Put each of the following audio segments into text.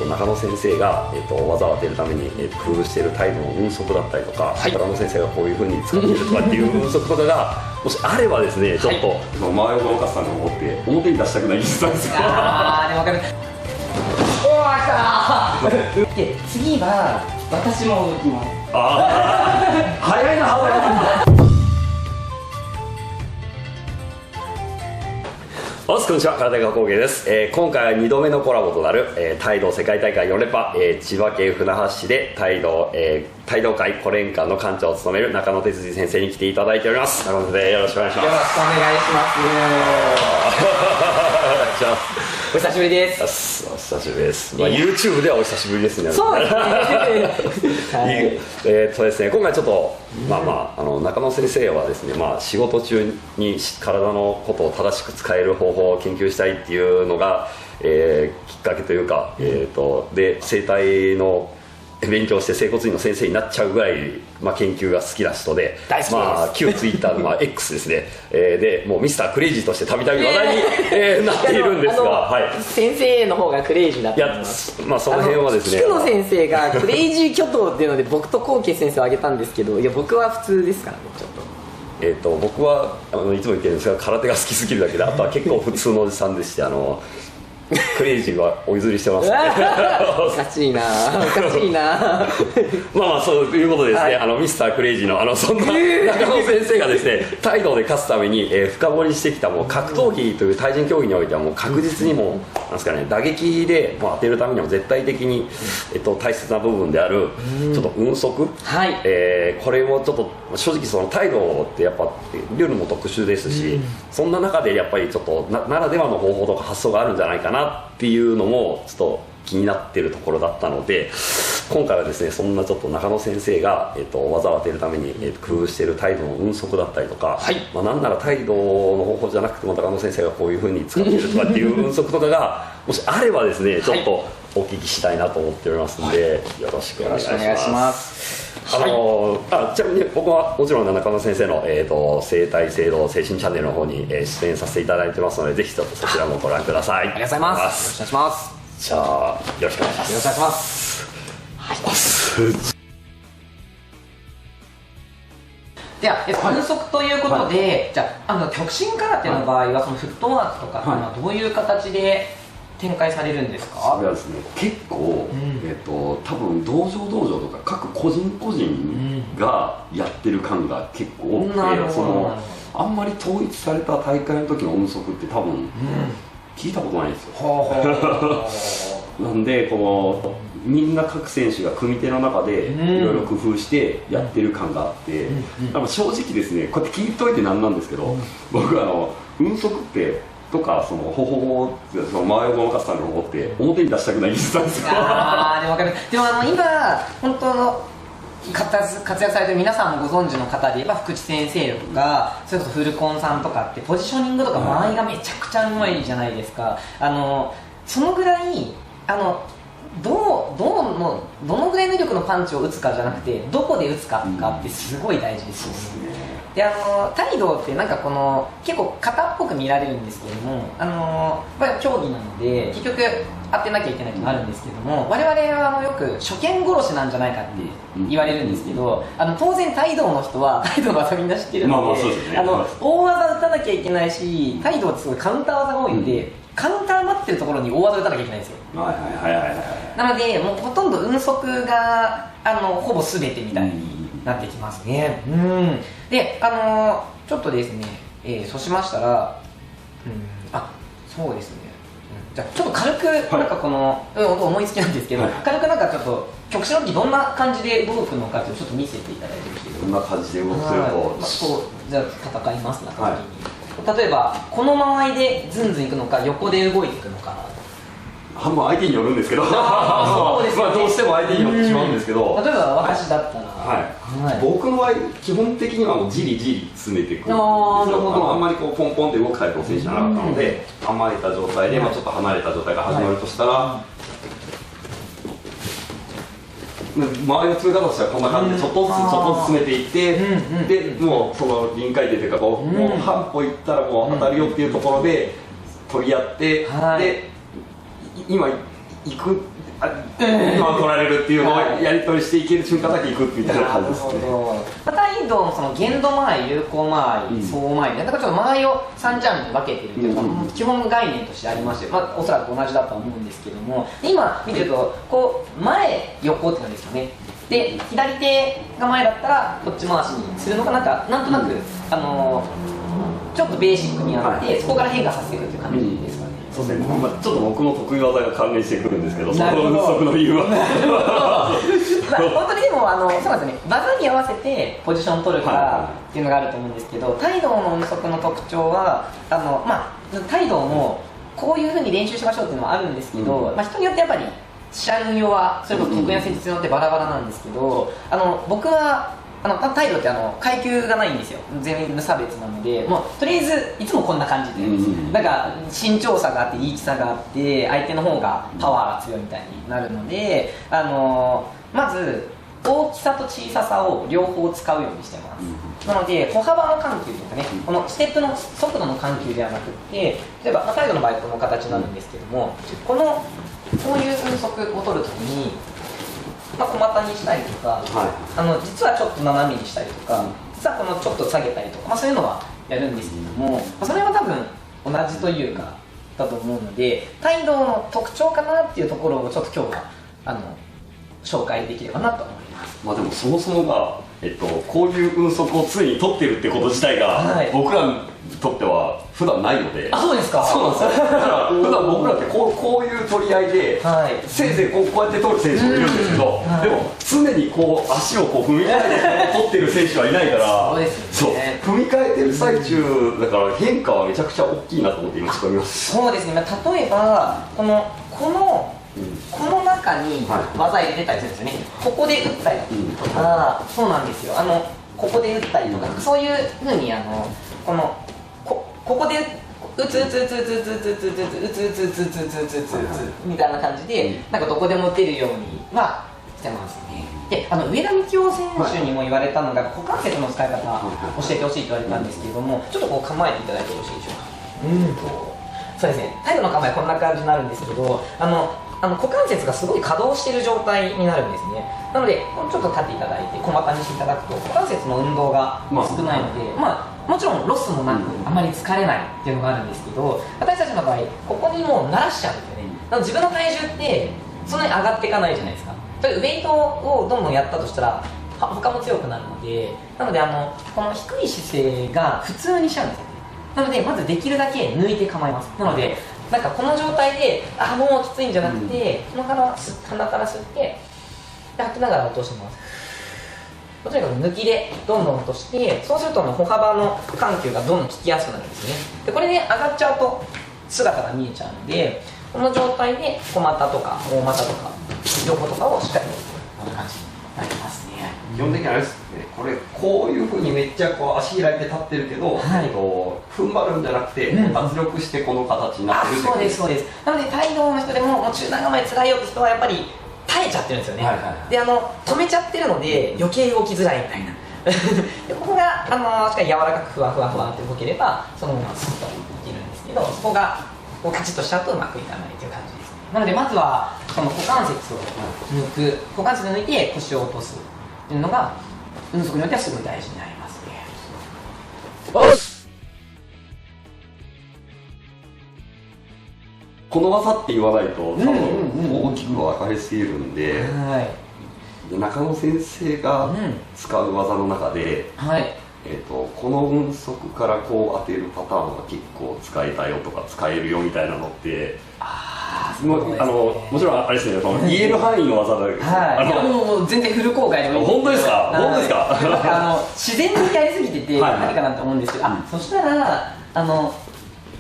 中野先生が、技を当てるために、工夫している態度の運足だったりとか、中野先生がこういう風に使っているとかっていう運足とかがもしあればですね、ちょっと周りを動かすために思って表に出したくない技術なんですよ。あーでも分かる。おー来たーで次は私も動きます。ああ早いな早いな。おすこんにちは、空手家工芸です。今回は2度目のコラボとなる、帯同世界大会4連覇、千葉県船橋市で帯同会5連館の館長を務める中野哲司先生に来ていただいております。中野先生、よろしくお願いします。よろしくお願いします。お久しぶりです。お久しぶりです。YouTube ではお久しぶりですね。そうですね。ですね、今回ちょっと中野先生はですね、仕事中に体のことを正しく使える方法を研究したいっていうのが、きっかけというか、で整体の勉強して整骨院の先生になっちゃうぐらい、研究が好きな人で、大好きです。旧ツイッターのX ですね、でもうミスタークレイジーとしてたびたび話題に、なっているんですが、先生の方がクレイジーだと思います。その辺はですね、菊野先生がクレイジー巨頭っていうので僕とコウケ先生を挙げたんですけど、いや僕は普通ですからね、ちょっと。僕はいつも言ってるんですが、空手が好きすぎるだけで、あとは結構普通のおじさんでして、クレイジーはお譲りしてます、ね、おかしいなおかしいなそういうことですね、ミスタークレイジーのそんな中野先生がですね、帯同で勝つために、深掘りしてきたもう格闘技という対人競技においてはもう確実にもなんですかね、打撃で当てるためには絶対的に、大切な部分であるちょっと運足、これもちょっと正直その帯同ってやっぱルールも特殊ですし、そんな中でやっぱりちょっとならではの方法とか発想があるんじゃないかなっていうのもちょっと気になっているところだったので、今回はですね、そんなちょっと中野先生が、技を当てるために、工夫している態度の運足だったりとか、なんなら態度の方法じゃなくても中野先生がこういうふうに使っているとかっていう運足とかがもしあればですね、ちょっとお聞きしたいなと思っておりますので、よろしくお願いします。ちなみに僕はもちろん中野先生の、生体制度精神チャンネルの方に、出演させていただいてますので、ぜひちょっとそちらもご覧ください。ありがとうございます。よろしくお願いします。じゃあよろしくお願いします。よろしくお願いします。では運足ということで、じゃあ極真空手の場合はそのフットワークとかどういう形で展開されるんですか？それはですね、結構、多分道場とか各個人がやってる感が結構多くて、あんまり統一された大会の時の運足って多分、聞いたことないんですよ。なんでみんな各選手が組手の中でいろいろ工夫してやってる感があって、正直ですね、こうやって聞いといてなんなんですけど、僕運足ってとかその方法、その前を動かすための方法って表に出したくない技術なんですよ。でも分かる。でも今本当の活躍されてる皆さんもご存知の方で言えば福地先生とか、それこそフルコンさんとかってポジショニングとか間合いがめちゃくちゃうまいじゃないですか。そのぐらいどのぐらいの威力のパンチを打つかじゃなくて、どこで打つかってすごい大事ですよね。で帯同ってなんか結構型っぽく見られるんですけども、競技なので結局当てなきゃいけないとなるんですけども、我々はよく初見殺しなんじゃないかって言われるんですけど、当然帯同の人は帯同の技みんな知ってるので、大技打たなきゃいけないし、帯同ってすごいカウンター技が多いんで、カウンター待ってるところに大技打たなきゃいけないんですよ。なのでもうほとんど運足がほぼ全てみたいになってきますね。でちょっとですね、そうしましたら、そうですね、じゃあちょっと軽くなんか思いつきなんですけど、軽くなんかちょっと極真の時どんな感じで動くのかちょっと見せていただいてもいいですか？どんな感じで動くというと、じゃあ戦いますなった時に、例えばこの間合いでズンズンいくのか横で動いていくのか、半分相手によるんですけど、どうしても相手によってしまうんですけど、例えば私だったら、僕の場合基本的にはもうじりじり詰めていくんですよ。あんまりポンポンって動くタイプの選手じゃなかったので、構えた状態でちょっと離れた状態が始まるとしたら、周りの詰め方としてはこんな感じでちょっとずつ詰めていって、でもうその臨界点というかもう半歩いったらもう当たるよっていうところで取り合って、で今行く今取られるっていうのをやり取りしていける瞬間だけ行くみたいな感じですね。態度のその限度間合い、有効間合い、相互間合い、なんかちょっと間合いを3ジャンルに分けてるっていうのが基本概念としてありまして、おそらく同じだとは思うんですけども、今見てるとこう前横ってなんですよね。で左手が前だったらこっち回しにするのがなんとなくちょっとベーシックにあって、そこから変化させていくっていう感じですかね。そうですね、ちょっと僕の得意技が関連してくるんですけど、その運足の理由は本当にでもそうなんですね、技に合わせてポジションを取るからっていうのがあると思うんですけど、態度の運足の特徴は態度もこういうふうに練習しましょうっていうのはあるんですけど、人によってやっぱり試合の運用はそれこそ得意な戦術によってバラバラなんですけど、僕は態度って階級がないんですよ。全員無差別なので、もうとりあえずいつもこんな感じで、なんか身長差があってリーチ差があって相手の方がパワーが強いみたいになるので、まず大きさと小ささを両方使うようにしてます。なので歩幅の緩急というかね、このステップの速度の緩急ではなくて、例えば態度の場合この形になるんですけども、こういう運足を取るときに小股にしたりとか、実はちょっと斜めにしたりとか、実はこのちょっと下げたりとか、そういうのはやるんですけども、それは多分同じというかだと思うので、態度の特徴かなっていうところをちょっと今日は紹介できればなと思います。でもそもそもが、こういう運足を常に取ってるってこと自体が、僕らにとっては普段ないので。そうですか。そうなんですよ。だから普段僕らってこういう取り合いで、せいぜいこうやって取る選手もいるんですけど、でも常に足を踏み替えて取ってる選手はいないから、そう踏み替えてる最中だから変化はめちゃくちゃ大きいなと思って今聞こえます。そうですね。例えばこの中に技入れてたりするんですよね。ここで打ったりとか、そうなんですよ。ここで打ったりとか、そういうふうにここで打つみたいな感じで、なんかどこでも打てるようにはしてますね。で、上田幹夫選手にも言われたのが股関節の使い方教えてほしいと言われたんですけれども、ちょっと構えていただいてよろしいでしょうか。そうですね、態度の構えこんな感じになるんですけど、股関節がすごい稼働している状態になるんですね。なのでちょっと立っていただいて小股にしていただくと股関節の運動が少ないので、もちろんロスもなくあまり疲れないっていうのがあるんですけど、私たちの場合ここにもう慣らしちゃうんですよね。なので自分の体重ってそんなに上がっていかないじゃないですか。ウェイトをどんどんやったとしたら他も強くなるので、この低い姿勢が普通にしちゃうんですよね。なのでまずできるだけ抜いて構えます。なのでなんかこの状態でもうきついんじゃなくて、鼻から吸って吐きながら落としてます。とにかく抜きでどんどん落として、そうすると歩幅の緩急がどんどん効きやすくなるんですね。でこれで上がっちゃうと姿が見えちゃうので、この状態で小股とか大股とか横とかをしっかりとこんな感じになりますね。基本的にあれですね、こういうふうにめっちゃ足開いて立ってるけど、踏ん張るんじゃなくて、圧力してこの形になってるってことです。そうです。なので態度の人でも中段構えつらいよって人はやっぱり耐えちゃってるんですよね。で止めちゃってるので余計動きづらいみたいなでここがしっかり柔らかくふわふわって動ければそのままスッといけるんですけど、そこがカチッとしちゃうとうまくいかないという感じですね。なのでまずはその股関節を抜く、股関節を抜いて腰を落とすっていうのが運足によってはすごい大事になりますね。この技って言わないと多分大きく分かりすぎるんで、中野先生が使う技の中で、この運足から当てるパターンは結構使えたよとか使えるよみたいなのってもちろんあれですね、言える範囲の技だもう全然フル公開でもいい。本当ですか？本当ですか？自然にやりすぎてて何かなと思うんですけど、そしたら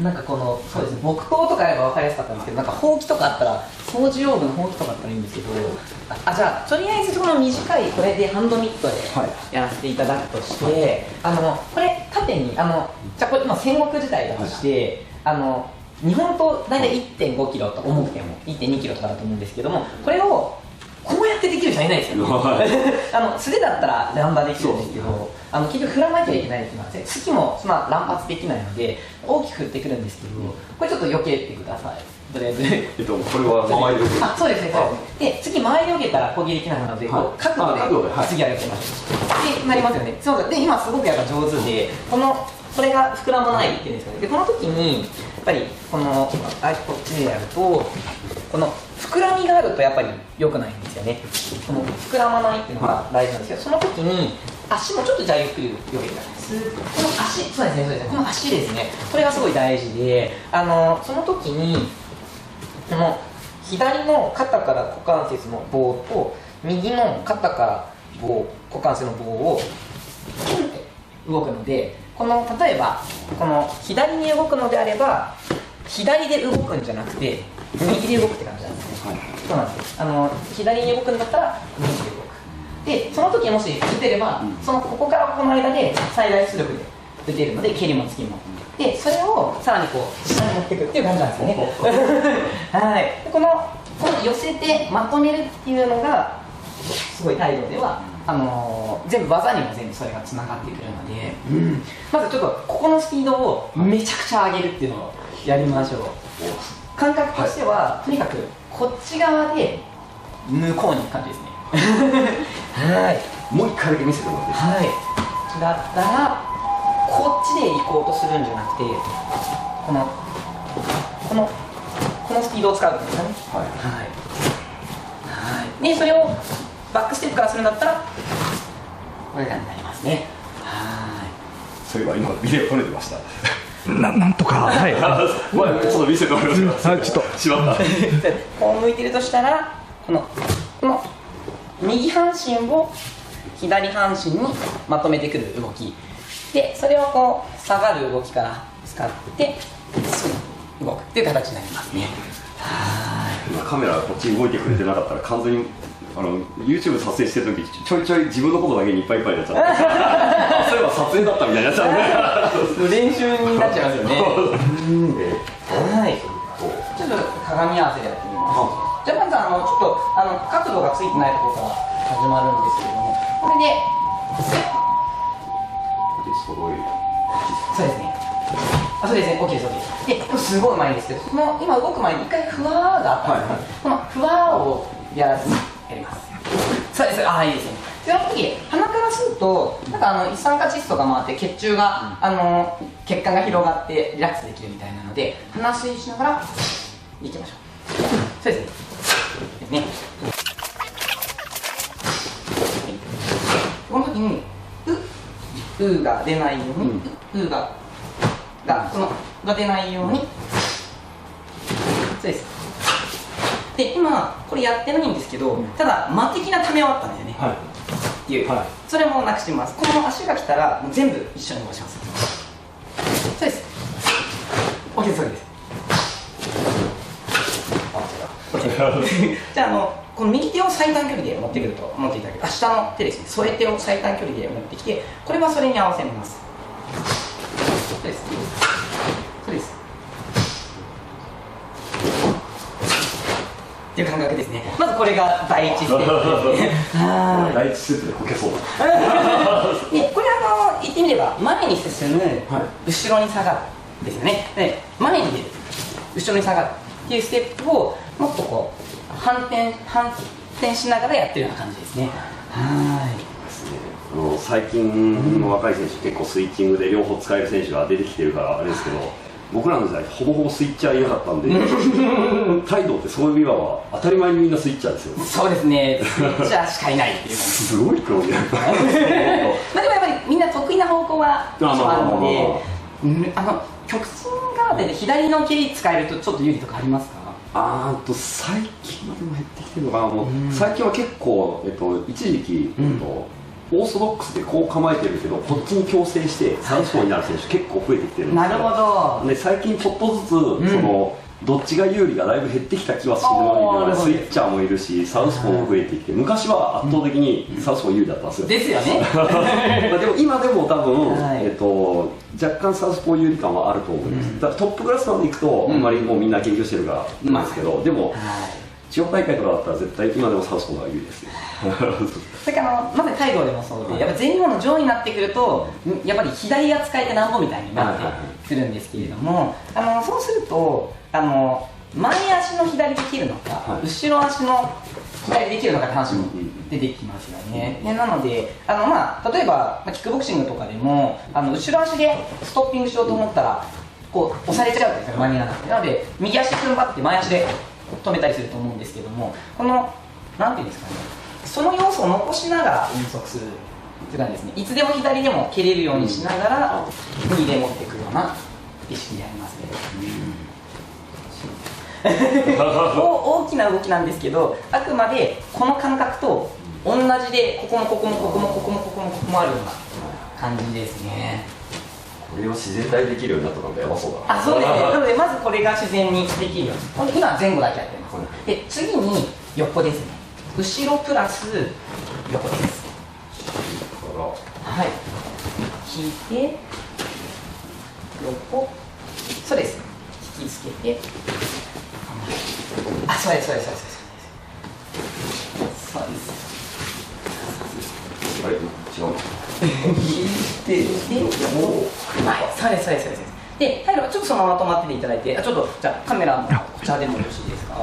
なんかそうですね、木刀とかあれば分かりやすかったんですけど、なんかほうきとかあったら、掃除用具のほうきとかあったらいいんですけど、じゃあとりあえずこの短いこれでハンドミットでやらせていただくとして、これ縦にじゃあこれ今戦国時代だとして、日本と大体 1.5 キロと重くても 1.2 キロとかだと思うんですけども、これをこうやってできる人はいないですよ素手だったら乱打できるんですけど、結局振らなきゃいけないっていうのは突きもそんな乱発できないので大きく振ってくるんですけど、これちょっと避けてください。とりあえずこれは回り時計。あ、そうですね、そうですね。で、次回り上げたら攻撃できなくなるので、こう角度で次上げてみましょう。で、なりますよね。そうだ。で、今すごくやっぱ上手で、これが膨らまないっていうんですかね。で、この時に、やっぱり、こっちでやると、この膨らみがあるとやっぱり良くないんですよね。この膨らまないっていうのが大事なんですけど、その時に、足もちょっとじゃあゆっくり上げてください。この足、そうですね、そうですね。この足ですね。これがすごい大事で、その時に、この左の肩から股関節の棒と右の肩から股関節の棒をキュンって動くので、例えばこの左に動くのであれば左で動くんじゃなくて右で動くって感じなんですね、はい、そうなんです。左に動くんだったら右で動くで、その時もし打てれば、ここからここの間で最大出力で打てるので蹴りも突きもで、それをさらにこう下に持っていくっていう感じなんですよねはい、この寄せてまとめるっていうのがすごい態度では全部技にも全部それがつながってくるので、まずちょっとここのスピードをめちゃくちゃ上げるっていうのをやりましょう。感覚としては、とにかくこっち側で向こうに行く感じですねはいもう一回だけ見せてもらっていいですか。はいだったらこっちで行こうとするんじゃなくてこのスピードを使うんですかね。で、それをバックステップからするんだったらこれがになりますね。そういえば今ビデオ撮れてましたなんとかはいちょっと見せてもらいますか。ちょっとしまったこう向いてるとしたらこの右半身を左半身にまとめてくる動きで、それをこう下がる動きから使ってすぐ動くっていう形になりますね。今カメラがこっちに動いてくれてなかったら完全にYouTube 撮影してる時ちょいちょい自分のことだけにいっぱいいっぱいになっちゃってそういえば撮影だったみたいになっちゃう練習になっちゃいますよねはい、ちょっと鏡合わせでやってみます。じゃあまずちょっと角度がついてないところから始まるんですけれども、これでそうですね。そうですね、OK です、OK です。で、これすごいうまいんですけど、今動く前に一回ふわーがあったんですけど、このふわーをやらずにやります。そうです、いいですね。その時、鼻から吸うと、なんか一酸化窒素が回って血中が、血管が広がってリラックスできるみたいなので、鼻吸いしながらいきましょう。そうですね。ですね。この時に、うが出ないように、うが出ないように、そうです。で、今これやってないんですけど、ただ間的なためはあったんですよね、っていう、それもなくしてみます。この足が来たらもう全部一緒に伸ばします。そうです。 OK です、そうです。じゃあこの右手を最短距離で持ってくると思っていただける。下の手ですね、添え手を最短距離で持ってきて、これはそれに合わせます。そうです、そうです。っていう感覚ですね。まずこれが第一ステップですね第一ステップでこけそうだで、これ言ってみれば前に進む、後ろに下がるですよね。で、前に出る、後ろに下がるっていうステップをもっとこう反転しながらやってるような感じですね。最近の若い選手結構スイッチングで両方使える選手が出てきてるからあれですけど、僕らの時代ほぼほぼスイッチャーいなかったんで態度ってそういう意味は当たり前にみんなスイッチャーですよね。そうですね、スイッチャーしかいないっていうすごい黒木なんだでもやっぱりみんな得意な方向はあるので、曲線側で左の蹴り使えるとちょっと有利とかありますか？最近はでも減ってきてるのかな。最近は結構、一時期、オーソドックスでこう構えてるけどこっちに矯正してサウスポーになる選手結構増えてきてるんですよ。なるほど。で最近ちょっとずつ、どっちが有利がだいぶ減ってきた気はするので、スイッチャーもいるしサウスポーも増えてきて、昔は圧倒的にサウスポー有利だったんですよ。ですよねでも今でも多分、若干サウスポー有利感はあると思います。だからトップクラスまで行くと、あんまりもうみんな研究してるからなんですけど、でも、地方大会とかだったら絶対今でもサウスポーが有利ですねそれからまさに態度でもそうで、やっぱ全日本の上位になってくるとやっぱり左が使えてなんぼみたいになってくるんですけれども、そうすると前足の左で切るのか、はい、後ろ足の左で切るのかって話も出てきますよね。でなので例えば、キックボクシングとかでも後ろ足でストッピングしようと思ったらこう押されちゃうんですよ、間に合わなくて。なので右足踏ん張って前足で止めたりすると思うんですけども、このなんていうんですかね、その要素を残しながら運足するという感じですね。いつでも左でも蹴れるようにしながら右で持っていくような意識でありますね。大きな動きなんですけど、あくまでこの感覚と同じでここもここもここもここもここもここもあるような感じですね。これを自然体できるようになったのがやばそうだな。そうですね。なのでまずこれが自然にできるように、今前後だけやってます。で次に横ですね。後ろプラス横です。はい、引いて横、そうです、引きつけて、そうです、そうです、そうです、そうです。あれ違うの引いて、はい、そうです、そうです、そうです。で、最後ちょっとそのまま止まってていただいて、ちょっとじゃあカメラのこちらでもよろしいですか。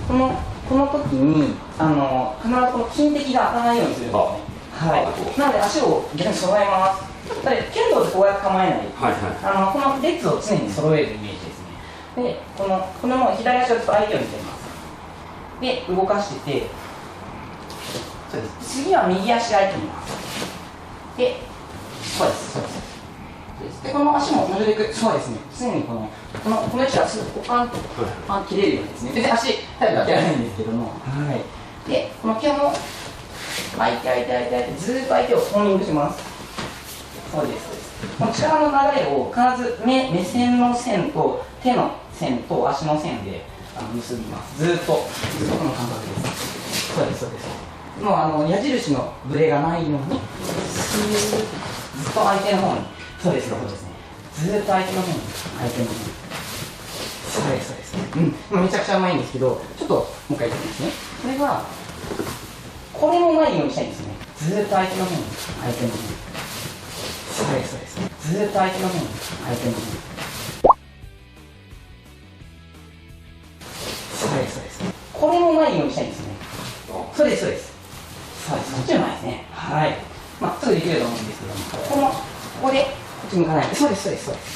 この時に必ずこの金敵が開かないようにするんですね。はい。なので足を逆に揃えます。剣道でこうやって構えない。この列を常に揃えるイメージですね。で、このもう左足をちょっと相手を見せます。で、動かしてて、そうです。次は右足相手に見ます。で、そうです、そうです。で、この足もなるべく、そうですね、常にこの位置はすぐパンと切れるようにですね。全然足、タイプは切らないんですけども、はい。で、この毛も、相手、ずーっと相手をホーミングします。そうです、そうです。この力の流れを必ず目線の線と手の線と足の線で結びます。ずーっとこの感覚です。そうです、そうです。もう矢印のブレがないように、ずっと相手の方に。そうです、そうですね。ずーっと相手の方に、相手の方に。そうです、そうです。めちゃくちゃうまいんですけど、ちょっともう一回言ってみますね。これが、これもないようにしたいんですよね。ずーっと相手の方に、相手の方に。そうです、そうです。ずーっと相手の方に、相手の方に。そうです、そうです。これもないようにしたいんですよね。そうです、そうです。そうです、そっちの前ですね。はい。すぐできると思うんですけども、ここでこっち向かない。そうです、そうです、そうです。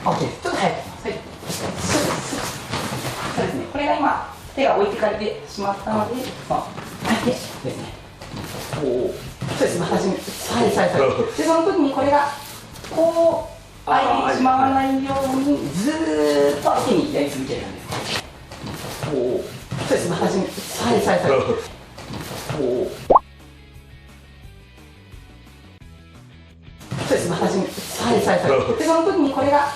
OK です。ちょっと早く。はい。そうです、そうですね。これが今、手が置いてかれてしまったので、相手ですね。そうです、初めて。はい、はい。で、その時にこれが、こう、開いてしまわないように、ずーっと相手にやり続けるんです。そうです、初めて。はい、はい。そうです、初めて。はい、はい。で、その時にこれが、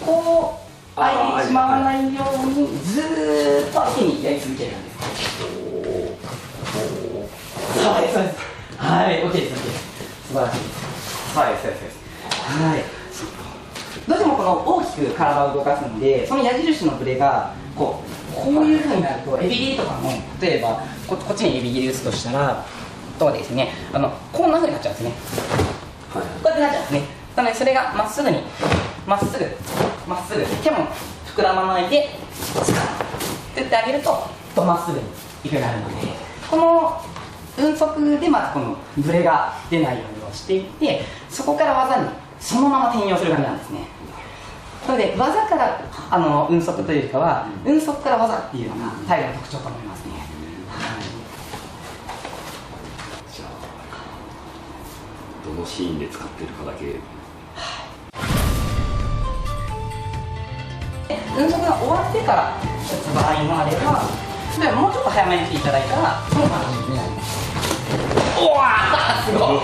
こう、開いてしまわないように、ずーっと相手にやり続けるんです。そうです、そうです。はい、OK です、OK です。素晴らしいです。はい、そうです。はい。どうしてもこの大きく体を動かすので、その矢印のブレが、こういうふうになると、エビ切りとかも、例えば、こっちにエビ切り打つとしたら、ですね、こんなふうになっちゃうんですね。こうやってなっちゃうんですね。なので、それがまっすぐに、まっすぐ、手も膨らまないで、スカッと打ってあげると、まっすぐにいくようになるので、この運足でまずこのブレが出ないようにしていって、そこから技にそのまま転用する感じなんですね。なので、技から運足というよりかは、運足から技っていうのがタイルの特徴と思いますね。どのシーンで使ってるかだけ。運足が終わってから打つ場合もあれば、例えばもうちょっと早めにしていただいたら、その感じになります。おわー、すごい。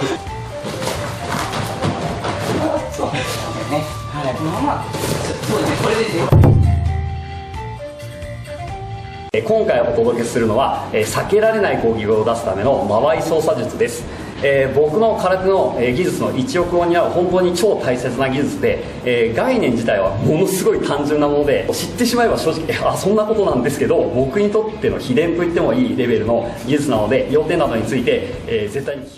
そうですね。はい、このまま、そうですね、これですよ。今回お届けするのは、避けられない攻撃を出すための間合い操作術です。僕の空手の技術の一翼を担う本当に超大切な技術で、概念自体はものすごい単純なもので、知ってしまえば正直そんなことなんですけど、僕にとっての秘伝と言ってもいいレベルの技術なので、要点などについて、絶対に